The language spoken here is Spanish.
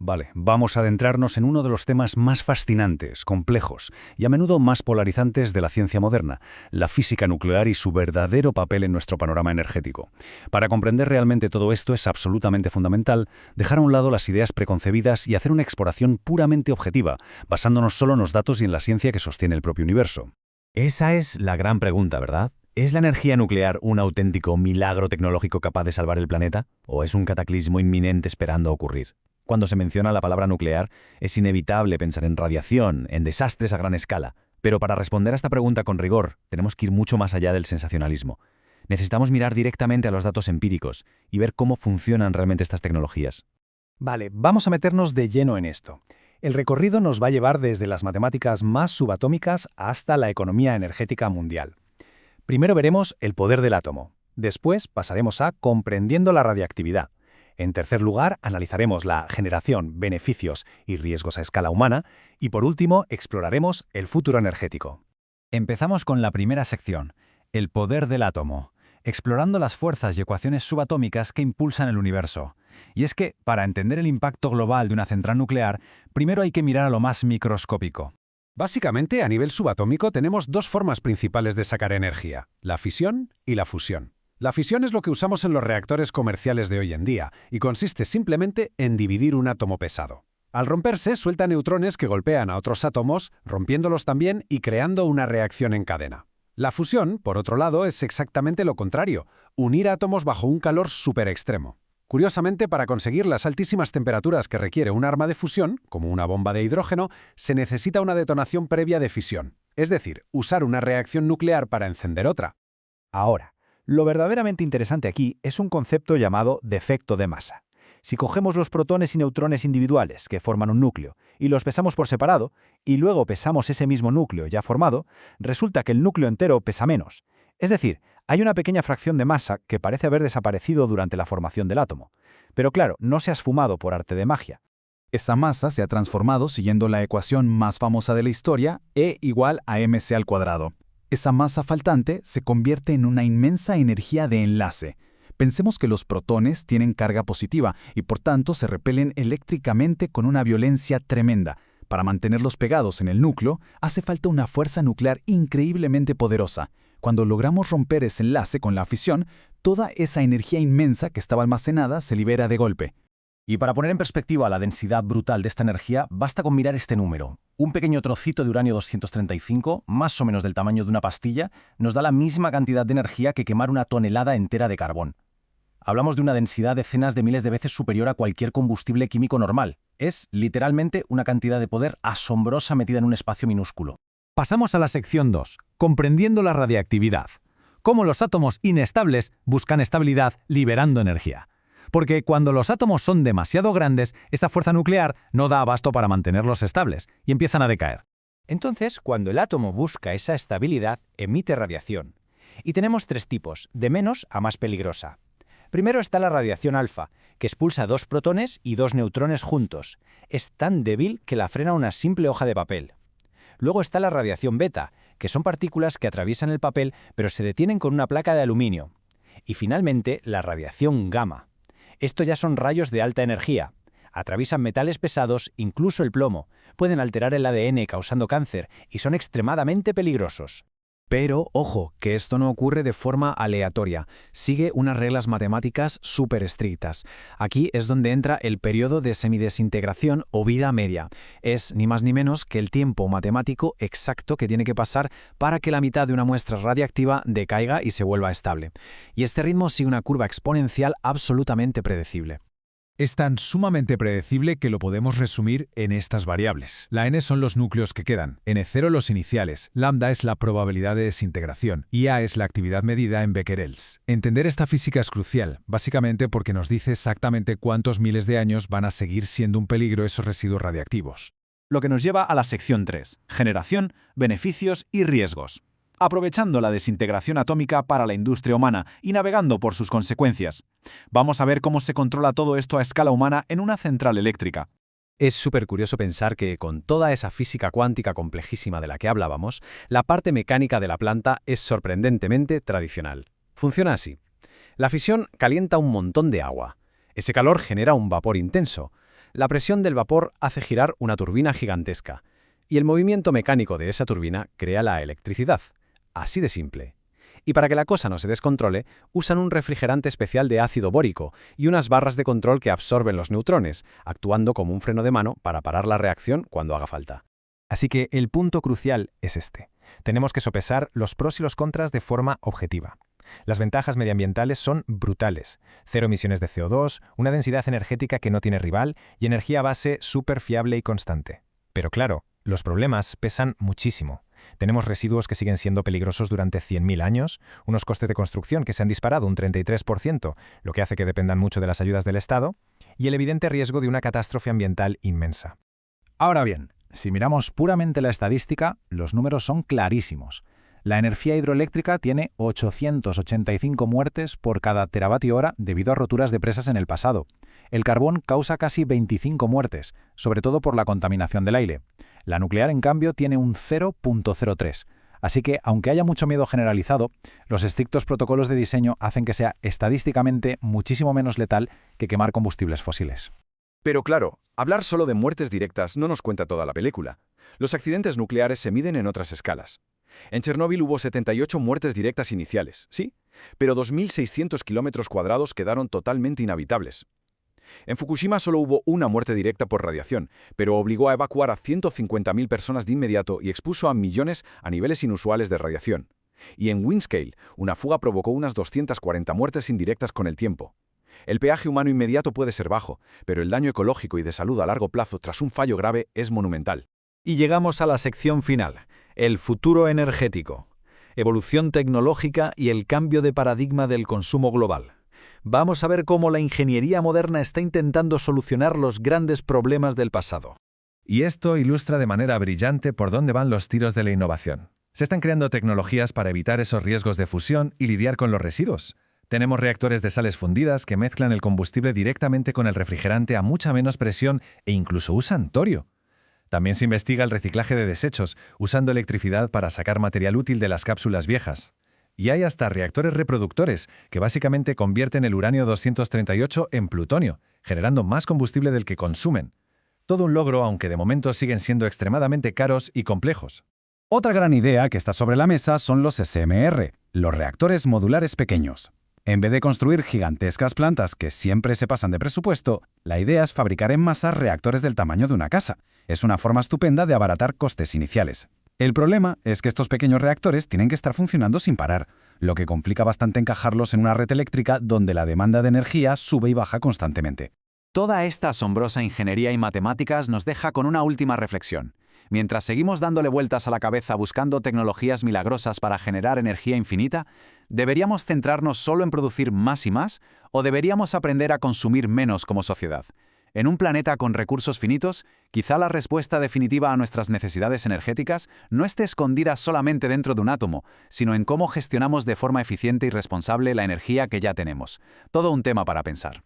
Vale, vamos a adentrarnos en uno de los temas más fascinantes, complejos y a menudo más polarizantes de la ciencia moderna, la física nuclear y su verdadero papel en nuestro panorama energético. Para comprender realmente todo esto es absolutamente fundamental dejar a un lado las ideas preconcebidas y hacer una exploración puramente objetiva, basándonos solo en los datos y en la ciencia que sostiene el propio universo. Esa es la gran pregunta, ¿verdad? ¿Es la energía nuclear un auténtico milagro tecnológico capaz de salvar el planeta? ¿O es un cataclismo inminente esperando a ocurrir? Cuando se menciona la palabra nuclear, es inevitable pensar en radiación, en desastres a gran escala. Pero para responder a esta pregunta con rigor, tenemos que ir mucho más allá del sensacionalismo. Necesitamos mirar directamente a los datos empíricos y ver cómo funcionan realmente estas tecnologías. Vale, vamos a meternos de lleno en esto. El recorrido nos va a llevar desde las matemáticas más subatómicas hasta la economía energética mundial. Primero veremos el poder del átomo. Después pasaremos a comprendiendo la radiactividad. En tercer lugar, analizaremos la generación, beneficios y riesgos a escala humana. Y por último, exploraremos el futuro energético. Empezamos con la primera sección, el poder del átomo, explorando las fuerzas y ecuaciones subatómicas que impulsan el universo. Y es que, para entender el impacto global de una central nuclear, primero hay que mirar a lo más microscópico. Básicamente, a nivel subatómico tenemos dos formas principales de sacar energía, la fisión y la fusión. La fisión es lo que usamos en los reactores comerciales de hoy en día y consiste simplemente en dividir un átomo pesado. Al romperse, suelta neutrones que golpean a otros átomos, rompiéndolos también y creando una reacción en cadena. La fusión, por otro lado, es exactamente lo contrario, unir átomos bajo un calor superextremo. Curiosamente, para conseguir las altísimas temperaturas que requiere un arma de fusión, como una bomba de hidrógeno, se necesita una detonación previa de fisión, es decir, usar una reacción nuclear para encender otra. Ahora, lo verdaderamente interesante aquí es un concepto llamado defecto de masa. Si cogemos los protones y neutrones individuales que forman un núcleo y los pesamos por separado, y luego pesamos ese mismo núcleo ya formado, resulta que el núcleo entero pesa menos. Es decir, hay una pequeña fracción de masa que parece haber desaparecido durante la formación del átomo. Pero claro, no se ha esfumado por arte de magia. Esa masa se ha transformado siguiendo la ecuación más famosa de la historia, E igual a mc². Esa masa faltante se convierte en una inmensa energía de enlace. Pensemos que los protones tienen carga positiva y por tanto se repelen eléctricamente con una violencia tremenda. Para mantenerlos pegados en el núcleo, hace falta una fuerza nuclear increíblemente poderosa. Cuando logramos romper ese enlace con la fisión, toda esa energía inmensa que estaba almacenada se libera de golpe. Y para poner en perspectiva la densidad brutal de esta energía, basta con mirar este número. Un pequeño trocito de uranio 235, más o menos del tamaño de una pastilla, nos da la misma cantidad de energía que quemar una tonelada entera de carbón. Hablamos de una densidad decenas de miles de veces superior a cualquier combustible químico normal. Es, literalmente, una cantidad de poder asombrosa metida en un espacio minúsculo. Pasamos a la sección 2, comprendiendo la radiactividad. Cómo los átomos inestables buscan estabilidad liberando energía. Porque cuando los átomos son demasiado grandes, esa fuerza nuclear no da abasto para mantenerlos estables y empiezan a decaer. Entonces, cuando el átomo busca esa estabilidad, emite radiación. Y tenemos tres tipos, de menos a más peligrosa. Primero está la radiación alfa, que expulsa 2 protones y 2 neutrones juntos. Es tan débil que la frena una simple hoja de papel. Luego está la radiación beta, que son partículas que atraviesan el papel pero se detienen con una placa de aluminio. Y finalmente, la radiación gamma. Esto ya son rayos de alta energía. Atraviesan metales pesados, incluso el plomo. Pueden alterar el ADN causando cáncer y son extremadamente peligrosos. Pero, ojo, que esto no ocurre de forma aleatoria. Sigue unas reglas matemáticas súper estrictas. Aquí es donde entra el periodo de semidesintegración o vida media. Es ni más ni menos que el tiempo matemático exacto que tiene que pasar para que la mitad de una muestra radiactiva decaiga y se vuelva estable. Y este ritmo sigue una curva exponencial absolutamente predecible. Es tan sumamente predecible que lo podemos resumir en estas variables. La n son los núcleos que quedan, n0 los iniciales, lambda es la probabilidad de desintegración y a es la actividad medida en becquerels. Entender esta física es crucial, básicamente porque nos dice exactamente cuántos miles de años van a seguir siendo un peligro esos residuos radiactivos. Lo que nos lleva a la sección 3, generación, beneficios y riesgos. Aprovechando la desintegración atómica para la industria humana y navegando por sus consecuencias. Vamos a ver cómo se controla todo esto a escala humana en una central eléctrica. Es súper curioso pensar que, con toda esa física cuántica complejísima de la que hablábamos, la parte mecánica de la planta es sorprendentemente tradicional. Funciona así. La fisión calienta un montón de agua. Ese calor genera un vapor intenso. La presión del vapor hace girar una turbina gigantesca, y el movimiento mecánico de esa turbina crea la electricidad. Así de simple. Y para que la cosa no se descontrole, usan un refrigerante especial de ácido bórico y unas barras de control que absorben los neutrones, actuando como un freno de mano para parar la reacción cuando haga falta. Así que el punto crucial es este. Tenemos que sopesar los pros y los contras de forma objetiva. Las ventajas medioambientales son brutales. 0 emisiones de CO2, una densidad energética que no tiene rival y energía base súper fiable y constante. Pero claro, los problemas pesan muchísimo. Tenemos residuos que siguen siendo peligrosos durante 100.000 años, unos costes de construcción que se han disparado un 33%, lo que hace que dependan mucho de las ayudas del Estado, y el evidente riesgo de una catástrofe ambiental inmensa. Ahora bien, si miramos puramente la estadística, los números son clarísimos. La energía hidroeléctrica tiene 885 muertes por cada teravatio hora debido a roturas de presas en el pasado. El carbón causa casi 25 muertes, sobre todo por la contaminación del aire. La nuclear, en cambio, tiene un 0.03. Así que, aunque haya mucho miedo generalizado, los estrictos protocolos de diseño hacen que sea estadísticamente muchísimo menos letal que quemar combustibles fósiles. Pero claro, hablar solo de muertes directas no nos cuenta toda la película. Los accidentes nucleares se miden en otras escalas. En Chernóbil hubo 78 muertes directas iniciales, sí, pero 2.600 kilómetros cuadrados quedaron totalmente inhabitables. En Fukushima solo hubo una muerte directa por radiación, pero obligó a evacuar a 150.000 personas de inmediato y expuso a millones a niveles inusuales de radiación. Y en Windscale, una fuga provocó unas 240 muertes indirectas con el tiempo. El peaje humano inmediato puede ser bajo, pero el daño ecológico y de salud a largo plazo tras un fallo grave es monumental. Y llegamos a la sección final, el futuro energético, evolución tecnológica y el cambio de paradigma del consumo global. Vamos a ver cómo la ingeniería moderna está intentando solucionar los grandes problemas del pasado. Y esto ilustra de manera brillante por dónde van los tiros de la innovación. Se están creando tecnologías para evitar esos riesgos de fusión y lidiar con los residuos. Tenemos reactores de sales fundidas que mezclan el combustible directamente con el refrigerante a mucha menos presión e incluso usan torio. También se investiga el reciclaje de desechos, usando electricidad para sacar material útil de las cápsulas viejas. Y hay hasta reactores reproductores, que básicamente convierten el uranio 238 en plutonio, generando más combustible del que consumen. Todo un logro, aunque de momento siguen siendo extremadamente caros y complejos. Otra gran idea que está sobre la mesa son los SMR, los reactores modulares pequeños. En vez de construir gigantescas plantas que siempre se pasan de presupuesto, la idea es fabricar en masa reactores del tamaño de una casa. Es una forma estupenda de abaratar costes iniciales. El problema es que estos pequeños reactores tienen que estar funcionando sin parar, lo que complica bastante encajarlos en una red eléctrica donde la demanda de energía sube y baja constantemente. Toda esta asombrosa ingeniería y matemáticas nos deja con una última reflexión. Mientras seguimos dándole vueltas a la cabeza buscando tecnologías milagrosas para generar energía infinita, ¿deberíamos centrarnos solo en producir más y más o deberíamos aprender a consumir menos como sociedad? En un planeta con recursos finitos, quizá la respuesta definitiva a nuestras necesidades energéticas no esté escondida solamente dentro de un átomo, sino en cómo gestionamos de forma eficiente y responsable la energía que ya tenemos. Todo un tema para pensar.